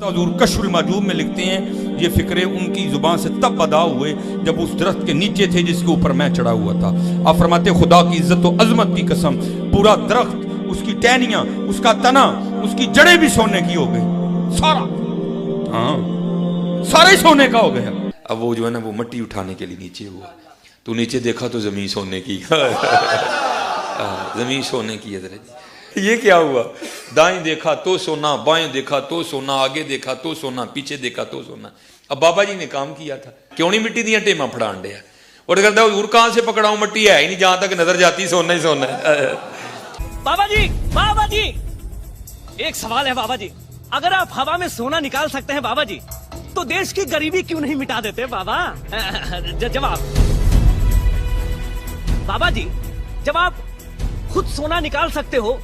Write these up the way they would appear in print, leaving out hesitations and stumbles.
حضور کشف المحجوب میں لکھتے ہیں یہ فکرے ان کی زبان سے تب ادا ہوئے جب اس درخت کے نیچے تھے جس کے اوپر میں چڑھا ہوا تھا. آپ فرماتے خدا کی عزت و عظمت کی قسم پورا درخت، اس کی ٹہنیاں، اس کا تنا، اس کی جڑیں بھی سونے کی ہو گئی، سارا، ہاں سارے سونے کا ہو گیا. اب وہ جو ہے نا وہ مٹی اٹھانے کے لیے نیچے ہوا تو نیچے دیکھا تو زمین سونے کی زمین سونے کی. حضرت یہ کیا ہوا؟ دائیں دیکھا تو سونا، بائیں دیکھا تو سونا، آگے دیکھا تو سونا، پیچھے دیکھا تو سونا. اب بابا جی نے کام کیا تھا، کیوں نہیں مٹی دیا ٹیما پھڑان دیا اور کہتا حضور کہاں سے پکڑاؤں، مٹی ہے ہی نہیں، جہاں تک نظر جاتی سونا ہی سونا ہے. بابا جی ایک سوال ہے بابا جی، اگر آپ ہوا میں سونا نکال سکتے ہیں بابا جی تو دیش کی غریبی کیوں نہیں مٹا دیتے بابا؟ جواب بابا جی، جب آپ خود سونا نکال سکتے ہو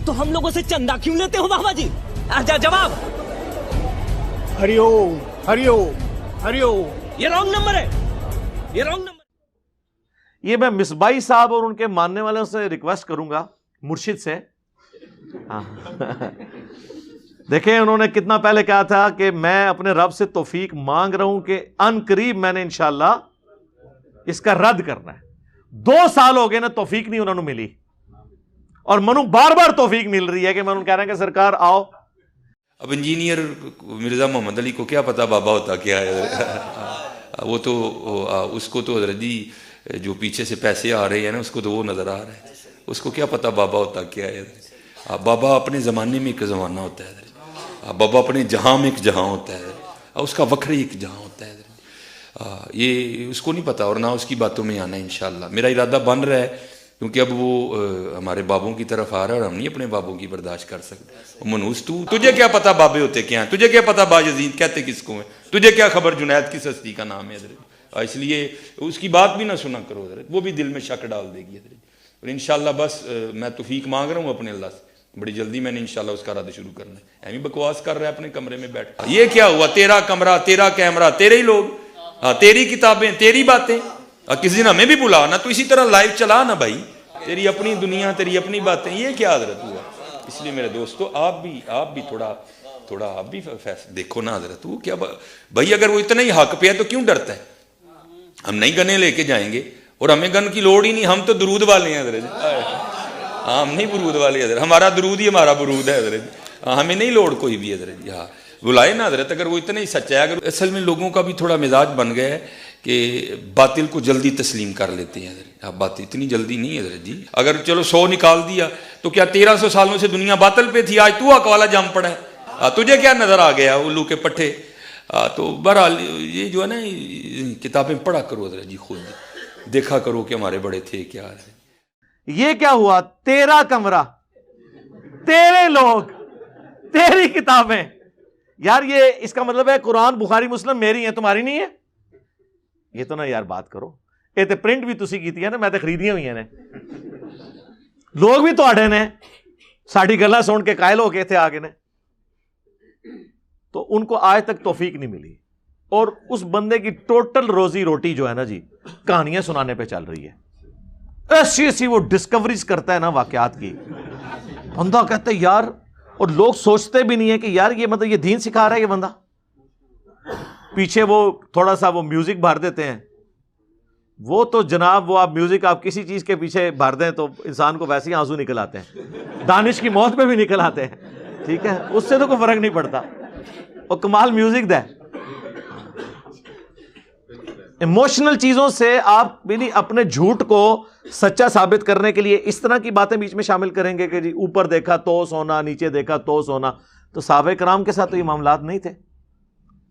تو ہم لوگوں سے چندہ کیوں لیتے ہو بابا جی؟ جواب ہری اوم ہری اوم ہری اوم. یہ رانگ نمبر ہے، یہ رانگ نمبر. یہ میں مصباحی صاحب اور ان کے ماننے والوں سے ریکویسٹ کروں گا، مرشد سے. دیکھیں انہوں نے کتنا پہلے کہا تھا کہ میں اپنے رب سے توفیق مانگ رہا ہوں کہ ان قریب میں نے انشاءاللہ اس کا رد کرنا ہے. 2 سال ہو گئے نا توفیق نہیں انہوں نے ملی، اور منو بار بار توفیق مل رہی ہے کہ میں انہوں کہہ رہا ہیں کہ سرکار آؤ. اب انجینئر مرزا محمد علی کو کیا پتا بابا ہوتا کیا ہے؟ وہ تو اس کو تو حضرت جی جو پیچھے سے پیسے آ رہے ہیں نا اس کو تو وہ نظر آ رہا ہے، اس کو کیا پتا بابا ہوتا کیا ہے. بابا اپنے زمانے میں ایک زمانہ ہوتا ہے، بابا اپنے جہاں میں ایک جہاں ہوتا ہے، اس کا وکھرے ایک جہاں ہوتا ہے. یہ اس کو نہیں پتا اور نہ اس کی باتوں میں آنا ہے. انشاءاللہ میرا ارادہ بن رہا ہے کیونکہ اب وہ ہمارے بابوں کی طرف آ رہا ہے اور ہم نہیں اپنے بابوں کی برداشت کر سکتے. منوس تجھے کیا پتا بابے ہوتے کیا ہیں، تجھے کیا پتا باجزید کہتے کس کو ہیں، تجھے کیا خبر جنید کس ہستی کا نام ہے حضرت. اس لیے اس کی بات بھی نہ سنا کرو حضرت، وہ بھی دل میں شک ڈال دے گی حضرت. اور انشاءاللہ بس میں توفیق مانگ رہا ہوں اپنے اللہ سے، بڑی جلدی میں نے انشاءاللہ اس کا رد شروع کرنا ہے. ایمی بکواس کر رہا ہے اپنے کمرے میں بیٹھ. یہ کیا ہوا؟ تیرا کمرہ، تیرا کیمرہ، تیرے ہی لوگ، تیری کتابیں، تیری باتیں. کسی دن ہمیں بھی بلا نا، تو اسی طرح لائیو چلا نا بھائی، تیری اپنی دنیا، تیری اپنی باتیں. یہ کیا حضرت ہوا؟ اس لیے میرے دوستو آپ بھی تھوڑا آپ بھی دیکھو نا حضرت. وہ کیا بھائی، اگر وہ اتنا ہی حق پہ ہے تو کیوں ڈرتا ہے؟ ہم نہیں گنے لے کے جائیں گے اور ہمیں گن کی لوڑ ہی نہیں، ہم تو درود والے ہیں حضرت. ہم نہیں برود والے حضرت، ہمارا درود ہی ہمارا برود ہے حضرت. ہمیں نہیں لوڑ کوئی بھی حضرت. ہاں بلائے نا حضرت، اگر وہ اتنا ہی سچا ہے. اگر اصل میں لوگوں کا بھی تھوڑا مزاج بن گیا ہے کہ باطل کو جلدی تسلیم کر لیتے ہیں حضرت. بات اتنی جلدی نہیں حضرت جی. اگر چلو 100 نکال دیا تو کیا 1300 سالوں سے دنیا باطل پہ تھی؟ آج تو حق والا جم پڑا ہے، تجھے کیا نظر آ گیا الو کے پٹھے. تو بہرحال یہ جو ہے نا کتابیں پڑھا کرو حضرت جی، خود دیکھا کرو کہ ہمارے بڑے تھے کیا ہے. یہ کیا ہوا؟ تیرا کمرہ، تیرے لوگ، تیری کتابیں. یار یہ اس کا مطلب ہے قرآن بخاری مسلم میری ہیں، تمہاری نہیں ہے. یہ تو نا یار بات کرو. یہ تو پرنٹ بھی تسی کیتی ہے نا، میں تو خریدیاں ہوئی ہیں. لوگ بھی تواڈے نے ساڈی گلاں سن کے قائل ہو کے تھے آگے نے. تو ان کو آج تک توفیق نہیں ملی، اور اس بندے کی ٹوٹل روزی روٹی جو ہے نا جی کہانیاں سنانے پہ چل رہی ہے. ایسی وہ ڈسکوریز کرتا ہے نا واقعات کی، بندہ کہتا ہے یار، اور لوگ سوچتے بھی نہیں ہے کہ یار یہ مطلب یہ دین سکھا رہا ہے یہ بندہ. پیچھے وہ تھوڑا سا وہ میوزک بھر دیتے ہیں. وہ تو جناب وہ آپ میوزک آپ کسی چیز کے پیچھے بھر دیں تو انسان کو ویسے ہی آنسو نکل آتے ہیں، دانش کی موت پہ بھی نکل آتے ہیں. ٹھیک ہے، اس سے تو کوئی فرق نہیں پڑتا. اور کمال میوزک دے. ایموشنل چیزوں سے آپ اپنے جھوٹ کو سچا ثابت کرنے کے لیے اس طرح کی باتیں بیچ میں شامل کریں گے کہ جی اوپر دیکھا تو سونا، نیچے دیکھا تو سونا. تو صحابہ کرام کے ساتھ تو یہ معاملات نہیں تھے.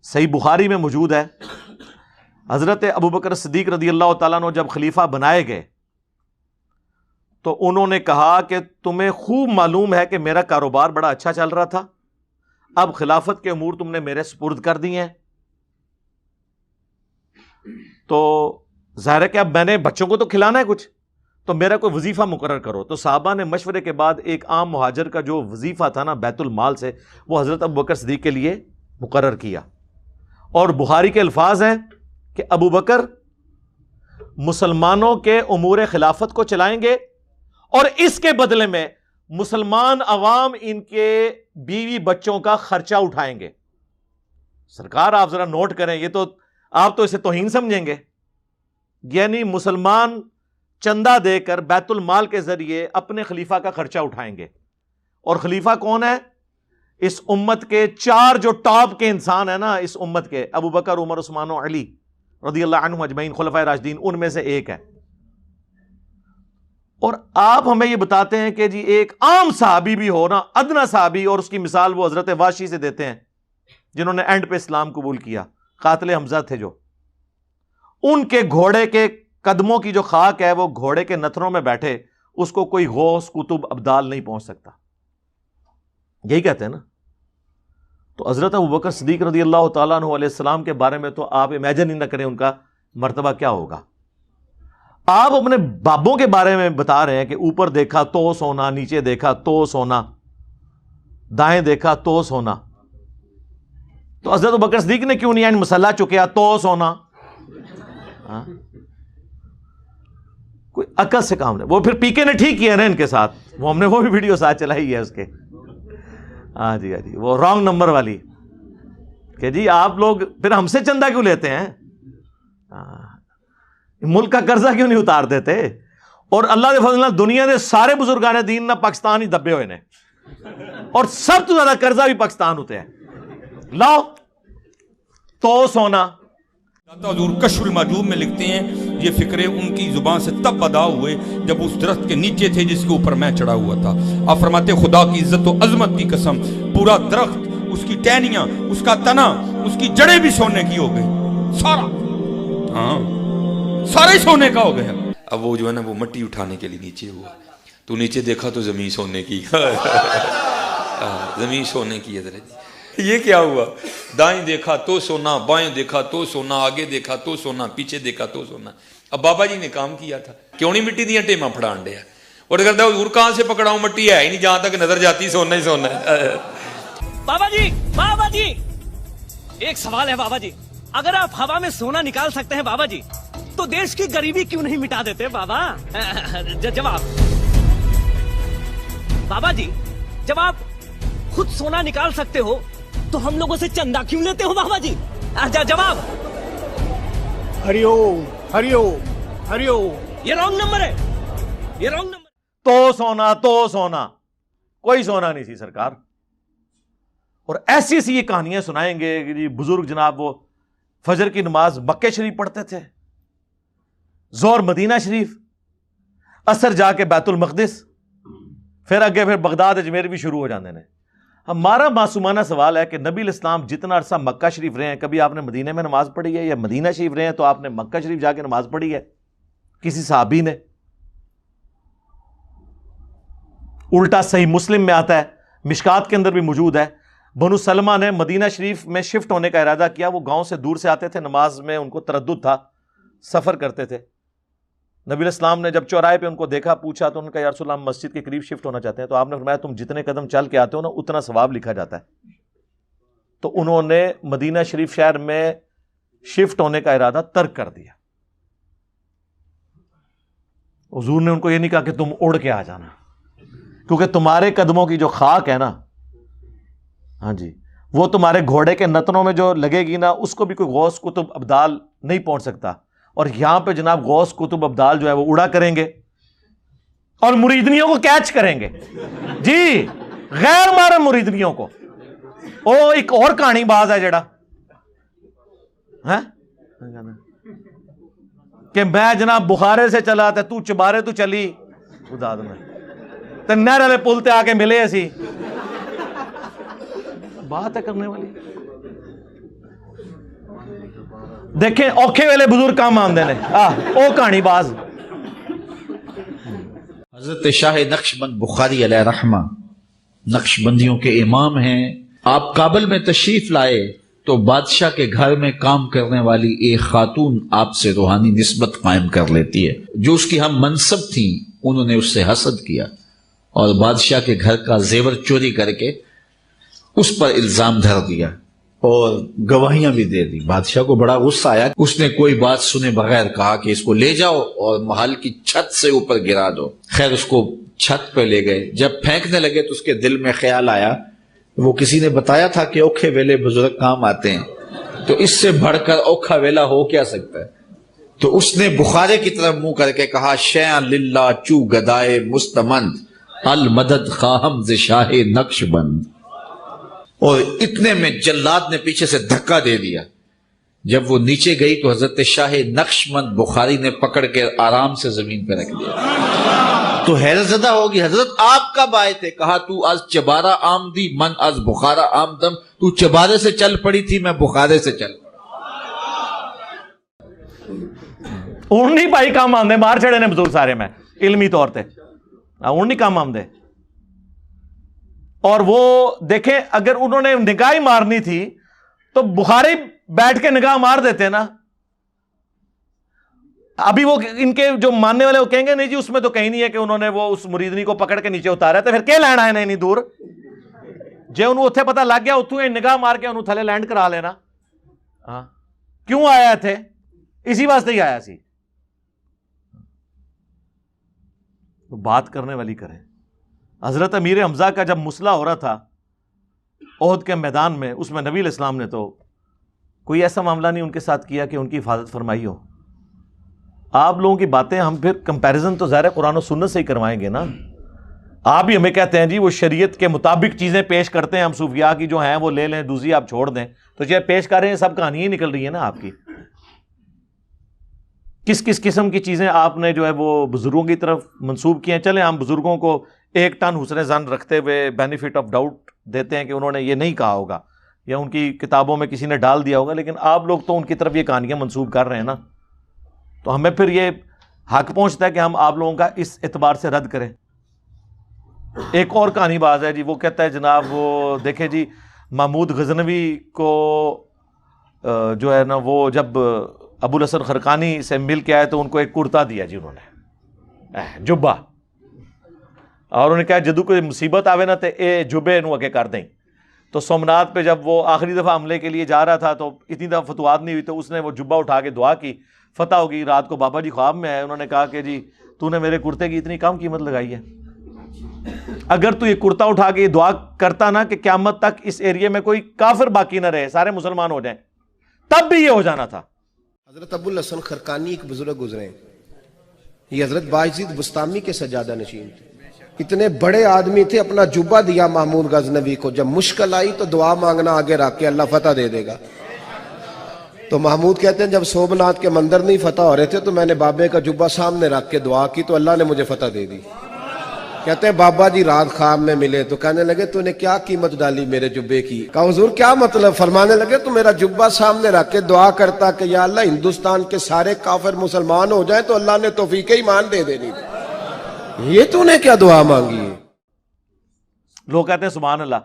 صحیح بخاری میں موجود ہے، حضرت ابوبکر صدیق رضی اللہ تعالیٰ عنہ جب خلیفہ بنائے گئے تو انہوں نے کہا کہ تمہیں خوب معلوم ہے کہ میرا کاروبار بڑا اچھا چل رہا تھا، اب خلافت کے امور تم نے میرے سپرد کر دی ہیں، تو ظاہر ہے کہ اب میں نے بچوں کو تو کھلانا ہے کچھ، تو میرا کوئی وظیفہ مقرر کرو. تو صحابہ نے مشورے کے بعد ایک عام مہاجر کا جو وظیفہ تھا نا بیت المال سے، وہ حضرت ابوبکر صدیق کے لیے مقرر کیا. اور بخاری کے الفاظ ہیں کہ ابوبکر مسلمانوں کے امور خلافت کو چلائیں گے اور اس کے بدلے میں مسلمان عوام ان کے بیوی بچوں کا خرچہ اٹھائیں گے. سرکار آپ ذرا نوٹ کریں، یہ تو آپ تو اسے توہین سمجھیں گے. یعنی مسلمان چندہ دے کر بیت المال کے ذریعے اپنے خلیفہ کا خرچہ اٹھائیں گے. اور خلیفہ کون ہے؟ اس امت کے 4 جو ٹاپ کے انسان ہیں نا اس امت کے، ابو بکر، عمر، عثمان و علی رضی اللہ عنہم اجمعین، خلفائے راشدین، ان میں سے ایک ہے. اور آپ ہمیں یہ بتاتے ہیں کہ جی ایک عام صحابی بھی ہو نا، ادنا صحابی، اور اس کی مثال وہ حضرت واشی سے دیتے ہیں جنہوں نے اینڈ پہ اسلام قبول کیا، قاتل حمزہ تھے جو. ان کے گھوڑے کے قدموں کی جو خاک ہے وہ گھوڑے کے نتھنوں میں بیٹھے، اس کو کوئی غوث، کتب، ابدال نہیں پہنچ سکتا. یہی کہتے ہیں نا. تو حضرت ابوبکر صدیق رضی اللہ تعالیٰ عنہ علیہ السلام کے بارے میں تو آپ امیجن ہی نہ کریں ان کا مرتبہ کیا ہوگا. آپ اپنے بابوں کے بارے میں بتا رہے ہیں کہ اوپر دیکھا تو سونا، نیچے دیکھا تو سونا، دائیں دیکھا تو سونا. تو حضرت ابوبکر صدیق نے کیوں نہیں مسلح چکیا تو سونا؟ کوئی عقل سے کام نہیں. وہ پھر پی کے نے ٹھیک کیا نا ان کے ساتھ، وہ ہم نے وہ بھی ویڈیو ساتھ چلائی ہے اس کے. ہاں جی وہ رانگ نمبر والی کہ جی آپ لوگ پھر ہم سے چندہ کیوں لیتے ہیں، ملک کا قرضہ کیوں نہیں اتار دیتے. اور اللہ کے فضل دنیا کے سارے بزرگان دین نہ پاکستان ہی دبے ہوئے نے، اور سب تو زیادہ قرضہ بھی پاکستان ہوتے ہیں. لاؤ تو سونا. حضور کشف المحجوب میں لکھتے ہیں یہ فکرے ان کی زبان سے تب ادا ہوئے جب اس درخت کے نیچے تھے جس کے اوپر میں چڑھا ہوا تھا. آپ فرماتے خدا کی عزت و عظمت کی قسم، پورا درخت، اس کی ٹہنیاں، اس کا تنا، اس کی جڑیں بھی سونے کی ہو گئی، سارا، ہاں سارا ہی سونے کا ہو گیا. اب وہ جو ہے نا وہ مٹی اٹھانے کے لیے نیچے ہوا، تو نیچے دیکھا تو زمین سونے کی. زمین سونے کی. حضرت یہ کیا ہوا؟ دائیں دیکھا تو سونا، بائیں دیکھا تو سونا، آگے دیکھا تو سونا، پیچھے دیکھا تو سونا. اب بابا جی نے کام کیا تھا، کیوں نہیں مٹی دیا ٹیما پھڑان دیا، اور کرتا حضور کہاں سے پکڑاؤں، مٹی ہے ہی نہیں، جہاں تک نظر جاتی سونا ہی سونا ہے. بابا جی ایک سوال ہے بابا جی، اگر آپ ہوا میں سونا نکال سکتے ہیں بابا جی تو دیش کی غریبی کیوں نہیں مٹا دیتے بابا؟ جواب بابا جی، جب آپ خود سونا نکال سکتے ہو تو ہم لوگوں سے چندہ کیوں لیتے ہو بابا جی؟ جواب ہری اوم، ہری اوم، ہری اوم. یہ رانگ نمبر ہے، یہ رانگ نمبر. تو سونا کوئی سونا نہیں سی سرکار. اور ایسی سی یہ کہانیاں سنائیں گے کہ جی بزرگ جناب وہ فجر کی نماز مکہ شریف پڑھتے تھے، ظہر مدینہ شریف، عصر جا کے بیت المقدس، پھر اگے پھر بغداد اجمیر بھی شروع ہو جاندے نے. ہمارا معصومانہ سوال ہے کہ نبی الاسلام جتنا عرصہ مکہ شریف رہے ہیں، کبھی آپ نے مدینہ میں نماز پڑھی ہے؟ یا مدینہ شریف رہے ہیں تو آپ نے مکہ شریف جا کے نماز پڑھی ہے کسی صحابی نے؟ الٹا صحیح مسلم میں آتا ہے، مشکات کے اندر بھی موجود ہے، بنو سلمہ نے مدینہ شریف میں شفٹ ہونے کا ارادہ کیا. وہ گاؤں سے دور سے آتے تھے، نماز میں ان کو تردد تھا، سفر کرتے تھے. نبی الاسلام نے جب چوراہے پہ ان کو دیکھا، پوچھا تو ان کا یا رسول اللہ مسجد کے قریب شفٹ ہونا چاہتے ہیں. تو آپ نے فرمایا تم جتنے قدم چل کے آتے ہو نا اتنا ثواب لکھا جاتا ہے. تو انہوں نے مدینہ شریف شہر میں شفٹ ہونے کا ارادہ ترک کر دیا. حضور نے ان کو یہ نہیں کہا کہ تم اڑ کے آ جانا، کیونکہ تمہارے قدموں کی جو خاک ہے نا، ہاں جی، وہ تمہارے گھوڑے کے نتنوں میں جو لگے گی نا، اس کو بھی کوئی غوث، کتب، ابدال نہیں پہنچ سکتا. اور یہاں پہ جناب غوث، کتب، ابدال جو ہے وہ اڑا کریں گے اور مریدنیوں کو کیچ کریں گے. جی غیر محرم مریدنیوں کو. او ایک اور کہانی باز ہے جڑا کہ میں جناب بخارے سے چلا تو چبارے تو چلی خدا میں نہر والے پل تے آ کے ملے اسی. بات ہے کرنے والی. دیکھیں اوکھے ویلے بزرگ کام آندے نے، او کہانی باز. حضرت شاہ نقشبند بخاری علیہ رحمہ نقشبندیوں کے امام ہیں. آپ کابل میں تشریف لائے تو بادشاہ کے گھر میں کام کرنے والی ایک خاتون آپ سے روحانی نسبت قائم کر لیتی ہے. جو اس کی ہم منصب تھیں انہوں نے اس سے حسد کیا اور بادشاہ کے گھر کا زیور چوری کر کے اس پر الزام دھر دیا اور گواہیاں بھی دے دی. بادشاہ کو بڑا غصہ آیا. اس نے کوئی بات سنے بغیر کہا کہ اس کو لے جاؤ اور محل کی چھت سے اوپر گرا دو. خیر اس کو چھت پہ لے گئے. جب پھینکنے لگے تو اس کے دل میں خیال آیا، وہ کسی نے بتایا تھا کہ اوکھے ویلے بزرگ کام آتے ہیں. تو اس سے بڑھ کر اوکھا ویلا ہو کیا سکتا ہے؟ تو اس نے بخارے کی طرف منہ کر کے کہا شیئا للہ چو گدائے مستمند المدد خواہم ز شاہ نقش بند. اور اتنے میں جلاد نے پیچھے سے دھکا دے دیا. جب وہ نیچے گئی تو حضرت شاہ نقش بند بخاری نے پکڑ کے آرام سے زمین پہ رکھ دیا. تو حیرت زدہ ہوگی حضرت آپ کب آئے تھے؟ کہا تو از چبارہ آمدی من از بخارا آمدم. تو چبارے سے چل پڑی تھی، میں بخارے سے چل. ہوں نہیں بھائی کام آمدے مار چھڑے نے بزرگ سارے میں علمی طور تے ہوں نہیں کام آمدے. اور وہ دیکھیں اگر انہوں نے نگاہ ہی مارنی تھی تو بخاری بیٹھ کے نگاہ مار دیتے نا. ابھی وہ ان کے جو ماننے والے وہ کہیں گے نہیں جی اس میں تو کہیں نہیں ہے کہ انہوں نے وہ اس مریدنی کو پکڑ کے نیچے اتارا تو پھر کیا لینا ہے نہیں دور جے انہوں اتھے پتہ لگ گیا اتوں نگاہ مار کے انہوں تھلے لینڈ کرا لینا. ہاں کیوں آیا تھے؟ اسی واسطے ہی آیا سی. بات کرنے والی کریں. حضرت امیر حمزہ کا جب مسئلہ ہو رہا تھا احد کے میدان میں، اس میں نبی علیہ السلام نے تو کوئی ایسا معاملہ نہیں ان کے ساتھ کیا کہ ان کی حفاظت فرمائی ہو. آپ لوگوں کی باتیں ہم پھر کمپیریزن تو ظاہر قرآن و سنت سے ہی کروائیں گے نا. آپ بھی ہمیں کہتے ہیں جی وہ شریعت کے مطابق چیزیں پیش کرتے ہیں، ہم صوفیاء کی جو ہیں وہ لے لیں، دوسری آپ چھوڑ دیں. تو یہ پیش کر رہے ہیں سب کہانیاں ہی نکل رہی ہیں نا آپ کی. کس کس قسم کی چیزیں آپ نے جو ہے وہ بزرگوں کی طرف منسوب کی ہیں. چلیں ہم بزرگوں کو ایک ٹن حسن ظن رکھتے ہوئے بینیفٹ آف ڈاؤٹ دیتے ہیں کہ انہوں نے یہ نہیں کہا ہوگا یا ان کی کتابوں میں کسی نے ڈال دیا ہوگا، لیکن آپ لوگ تو ان کی طرف یہ کہانیاں منسوب کر رہے ہیں نا. تو ہمیں پھر یہ حق پہنچتا ہے کہ ہم آپ لوگوں کا اس اعتبار سے رد کریں. ایک اور کہانی باز ہے جی، وہ کہتا ہے جناب وہ دیکھیں جی محمود غزنوی کو جو ہے نا وہ جب ابو الحسن خرقانی سے مل کے آئے تو ان کو ایک کرتا دیا جی انہوں نے جبہ، اور انہوں نے کہا جدو کوئی مصیبت آوے نا تے اے جبے نو اگے کر دیں. تو سومنات پہ جب وہ آخری دفعہ حملے کے لیے جا رہا تھا تو اتنی دفعہ فتوحات نہیں ہوئی تو اس نے وہ جبہ اٹھا کے دعا کی، فتح ہوگی. رات کو بابا جی خواب میں آئے، انہوں نے کہا کہ جی تو نے میرے کرتے کی اتنی کم قیمت لگائی ہے. اگر تو یہ کرتا اٹھا کے یہ دعا کرتا نا کہ قیامت تک اس ایریے میں کوئی کافر باقی نہ رہے، سارے مسلمان ہو جائیں، تب بھی یہ ہو جانا تھا. حضرت ابو الحسن خرقانی ایک بزرگ گزرے ہیں، یہ حضرت باعزید بستامی کے سجادہ نشین تھے. اتنے بڑے آدمی تھے، اپنا جبہ دیا محمود غزنوی کو. جب مشکل آئی تو دعا مانگنا آگے رکھ کے اللہ فتح دے دے گا. تو محمود کہتے ہیں جب سومنات کے مندر نہیں فتح ہو رہے تھے تو میں نے بابے کا جبہ سامنے رکھ کے دعا کی تو اللہ نے مجھے فتح دے دی. کہتے ہیں بابا جی رات خواب میں ملے تو کہنے لگے تو نے کیا قیمت ڈالی میرے جبے کی؟ کہا حضور کیا مطلب؟ فرمانے لگے تو میرا جبہ سامنے رکھ کے دعا کرتا کہ یا اللہ ہندوستان کے سارے کافر مسلمان ہو جائیں تو اللہ نے توفیق ایمان دے دینی. یہ تو نے کیا دعا مانگی ہے؟ لوگ کہتے ہیں سبحان اللہ.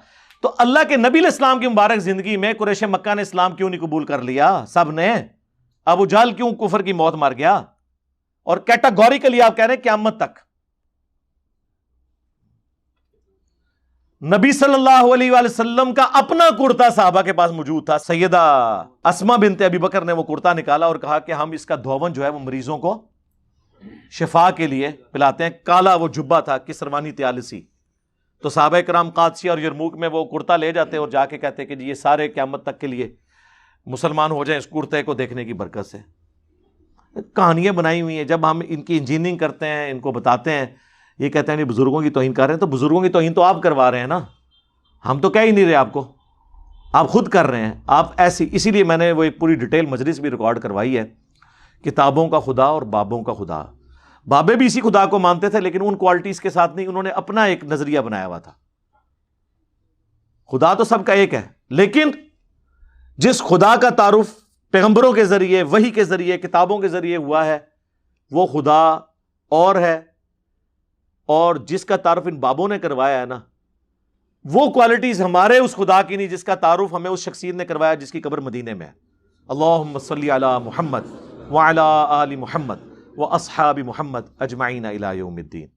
تو اللہ کے نبی علیہ السلام کی مبارک زندگی میں قریش مکہ نے اسلام کیوں نہیں قبول کر لیا؟ سب نے. ابو جہل کیوں کفر کی موت مر گیا؟ اور کیٹاگوریکلی آپ کہہ رہے ہیں قیامت تک. نبی صلی اللہ علیہ وآلہ وسلم کا اپنا کرتا صحابہ کے پاس موجود تھا. سیدہ اسما بنت ابی بکر نے وہ کرتا نکالا اور کہا کہ ہم اس کا دھون جو ہے وہ مریضوں کو شفا کے لیے پلاتے ہیں. کالا وہ جبہ تھا کسروانی تیالسی. تو صحابہ کرام قادسیہ اور یرموک میں وہ کرتا لے جاتے اور جا کے کہتے کہ جی یہ سارے قیامت تک کے لیے مسلمان ہو جائیں اس کرتے کو دیکھنے کی برکت سے. کہانیاں بنائی ہوئی ہیں. جب ہم ان کی انجینئرنگ کرتے ہیں، ان کو بتاتے ہیں، یہ کہتے ہیں نہیں بزرگوں کی توہین کر رہے ہیں. تو بزرگوں کی توہین تو آپ کروا رہے ہیں نا، ہم تو کہہ ہی نہیں رہے آپ کو، آپ خود کر رہے ہیں. آپ ایسی، اسی لیے میں نے وہ ایک پوری ڈیٹیل مجلس بھی ریکارڈ کروائی ہے، کتابوں کا خدا اور بابوں کا خدا. بابے بھی اسی خدا کو مانتے تھے لیکن ان کوالٹیز کے ساتھ نہیں، انہوں نے اپنا ایک نظریہ بنایا ہوا تھا. خدا تو سب کا ایک ہے، لیکن جس خدا کا تعارف پیغمبروں کے ذریعے، وحی کے ذریعے، کتابوں کے ذریعے ہوا ہے وہ خدا اور ہے، اور جس کا تعارف ان بابوں نے کروایا ہے نا وہ کوالٹیز ہمارے اس خدا کی نہیں جس کا تعارف ہمیں اس شخصیت نے کروایا جس کی قبر مدینے میں ہے. اللہم صلی علی محمد وعلی آل محمد واصحاب محمد اجمعین الی یوم الدین.